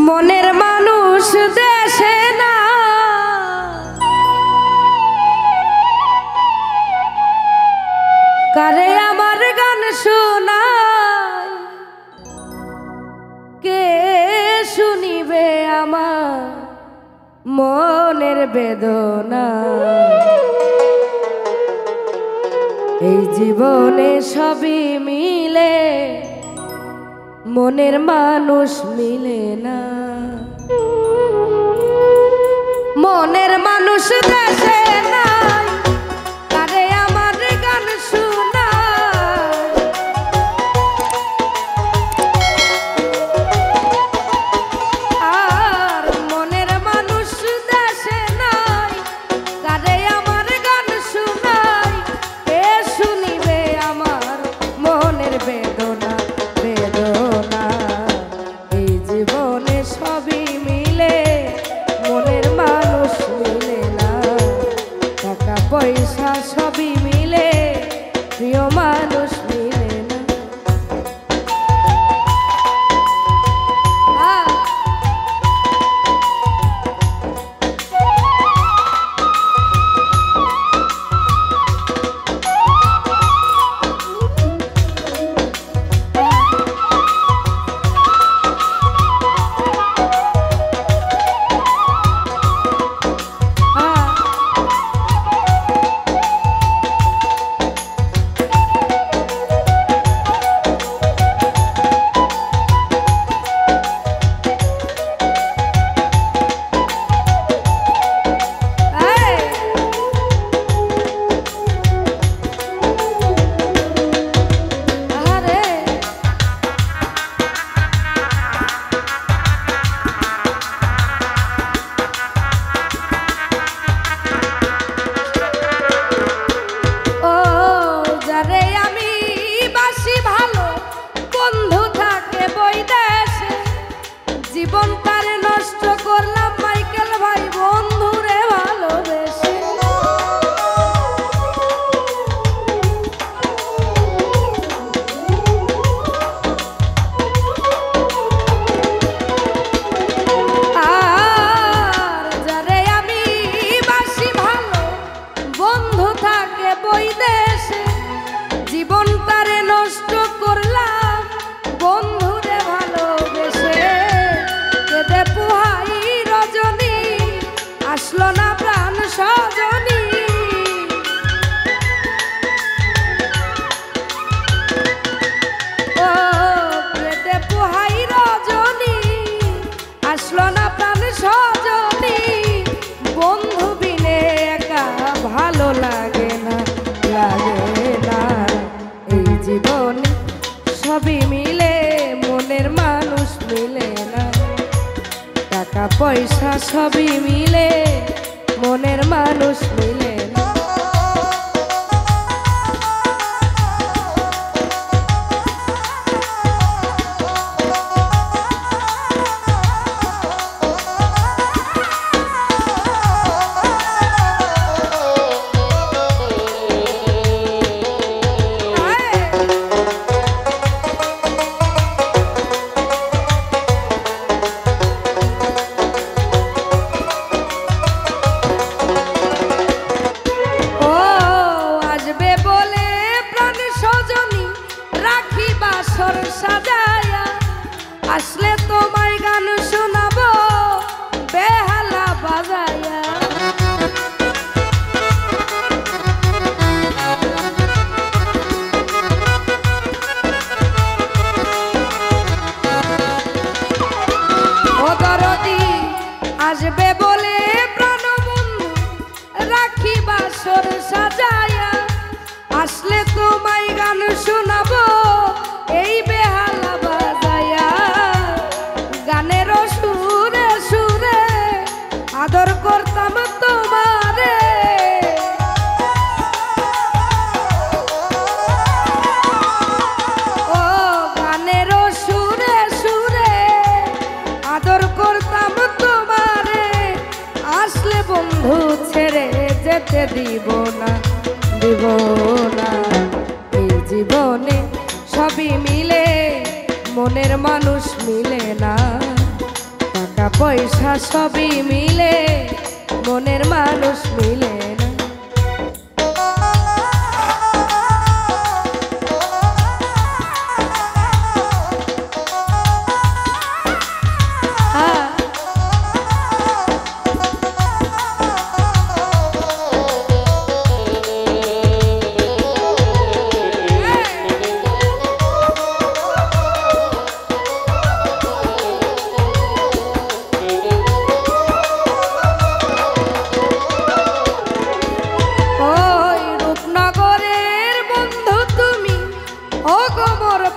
মনের মানুষ দেশে না কারে আমার গান শোনায় কে শুনিবে আমার মনের বেদনা এই জীবনে সবই মিলে মনের মানুষ মিলে না মনের মানুষ দেশে নাই কারে আমার গান শোনায় আর মনের মানুষ দেশে নাই কারে আমার গান শোনায় কে শুনিবে আমার মনের বেদনা বেদনা এই জীবনে সবই মিলে মনের মানুষ মিলে না টাকা পয়সা সবই মিলে প্রিয় মানুষ মিলে না জীবন তারে নষ্ট করলাম মাইকেল ভাই বন্ধুরে ভালোবেসে আর যারে আমি বাসি ভালো বন্ধু থাকে বৈদেশে জীবন তারে নষ্ট করলাম বন্ধুরে ভালোবেসে কেঁদে পুহাই রজনী আসলো না প্রাণ সজনী ও কেঁদে পুহাই রজনী আসলো না প্রাণ সজনী বন্ধু বিনে একা ভালো লাগে না এই জীবনে সবই মিলে মনের মানুষ মিলে না টাকা পয়সা সবই মিলে মনের মানুষ মিলে না সাজায়া আসলে তোমায় গান শোনাবো বেহালা বাজায়া ও দরদি আসবে বলে প্রাণবন্ধু রাখি বাসর সাজায়া আসলে তোমায় গান শোনাবো এই বেহালা বাজায়া গানের সুরে সুরে আদর করতাম তোমারে ও গানের সুরে সুরে আদর করতাম তোমারে আসলে বন্ধু ছেড়ে যেতে দিব না এই জীবনে সবই মিলে মনের মানুষ মিলে না টাকা পয়সা সবই মিলে মনের মানুষ মিলে না।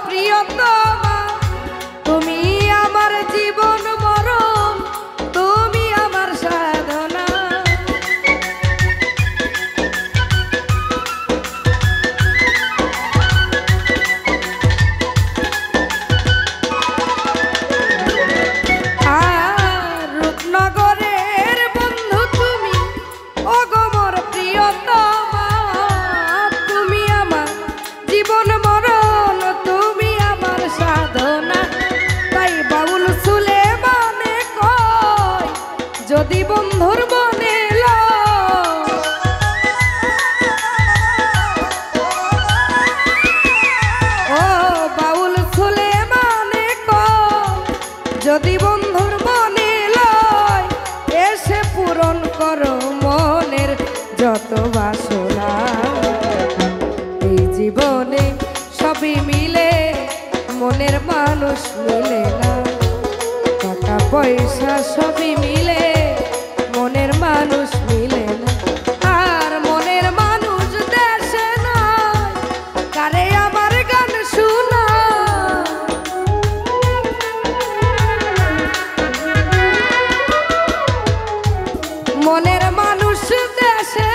প্রিয়তমা তুমি আমার জীবন মরণ, তুমি আমার সাধনা। আর রূপনগরের বন্ধু তুমি, ও গো মোর প্রিয়তমা, তুমি আমার জীবন মরণ, তুমি আমার সাধনা। তাই বাউল সুলেমানে কয় যদি বন্ধুর মনে ও বাউল সুলেমানে কয় যদি বন্ধুর মনে লয়, এসে পূরণ করো মনের যত বাসনা। এই জীবনে সবই মিলে মনের মানুষ মিলে না। টাকা পয়সা সবই মিলে মনের মানুষ মিলে না। আর মনের মানুষ দেশে নয়, কারে আমার গান শোনা। মনের মানুষ দেশে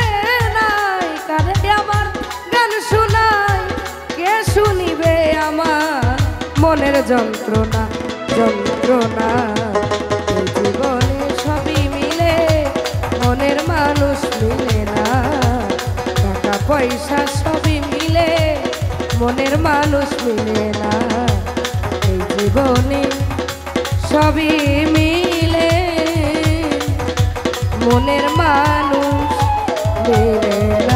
নাই, কারে আমার গান শোনায়। কে শুনিবে আমার মনের যন্ত্রণা যন্ত্রণা। এই জীবনে সবই মিলে মনের মানুষ মিলে না। টাকা পয়সা সবই মিলে মনের মানুষ মিলে না। এই জীবনে সবই মিলে মনের মানুষ মিলে না।